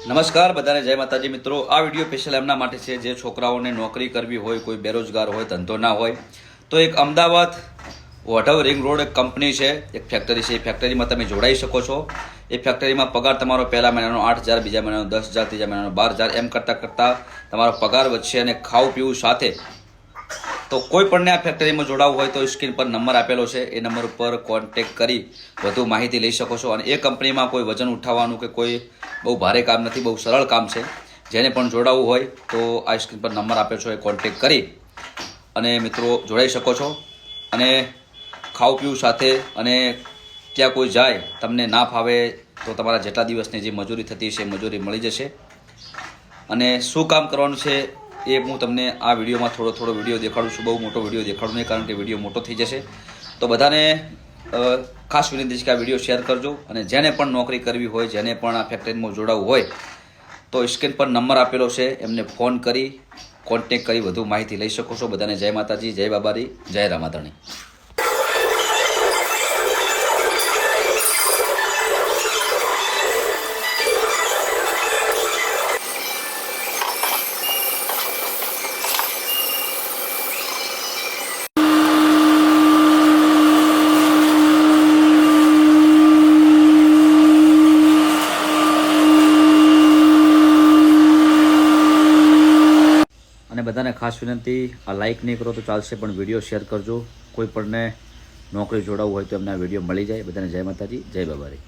નમસ્કાર બધાને જય માતાજી મિત્રો। આ વિડીયો સ્પેશિયલ એમના માટે છે જે છોકરાઓને નોકરી કરવી હોય, કોઈ બેરોજગાર હોય, ધંધો ના હોય તો એક અમદાવાદ વઢવ રિંગ રોડ એક કંપની છે, એક ફેક્ટરી છે। એ ફેક્ટરીમાં તમે જોડાઈ શકો છો। એ ફેક્ટરીમાં પગાર તમારો પહેલા મહિનાનો 8,000, બીજા મહિનાનો 10,000, ત્રીજા મહિનાનો 12,000 એમ કરતાં તમારો પગાર વધશે અને ખાવું પીવું સાથે। તો કોઈ પણને આ ફેક્ટરીમાં જોડાવવું હોય તો સ્ક્રીન પર નંબર આપેલો છે, એ નંબર ઉપર કોન્ટેક્ટ કરી વધુ માહિતી લઈ શકો છો। અને એ કંપનીમાં કોઈ વજન ઉઠાવવાનું કે કોઈ બહુ ભારે કામ નથી, બહુ સરળ કામ છે। જેને પણ જોડાવવું હોય તો આ સ્ક્રીન પર નંબર આપ્યો છે, એ કોન્ટેક્ટ કરી અને મિત્રો જોડાઈ શકો છો। અને ખાવું પીવું સાથે અને ત્યાં કોઈ જાય તમને ના ફાવે તો તમારા જેટલા દિવસની જે મજૂરી થતી છે એ મજૂરી મળી જશે। અને શું કામ કરવાનું છે એ હું તમને આ વિડીયોમાં થોડો વિડીયો દેખાડું છું। બહુ મોટો વિડીયો દેખાડું નહીં, કારણ કે વિડીયો મોટો થઈ જશે। તો બધાને ખાસ વિનંતી છે કે આ વિડીયો શેર કરજો। અને જેને પણ નોકરી કરવી હોય, જેને પણ આ ફેક્ટરીમાં જોડાવવું હોય તો સ્ક્રીન પર નંબર આપેલો છે, એમને ફોન કરી કોન્ટેક્ટ કરી વધુ માહિતી લઈ શકો છો। બધાને જય માતાજી, જય બાબારી, જય રામાધણી। અને બધાને ખાસ વિનંતી, આ લાઇક નહીં કરો તો ચાલશે પણ વિડીયો શેર કરજો। કોઈ પણને નોકરી જોડાવવું હોય તો એમને આ વિડીયો મળી જાય। બધાને જય માતાજી, જય બાબારી।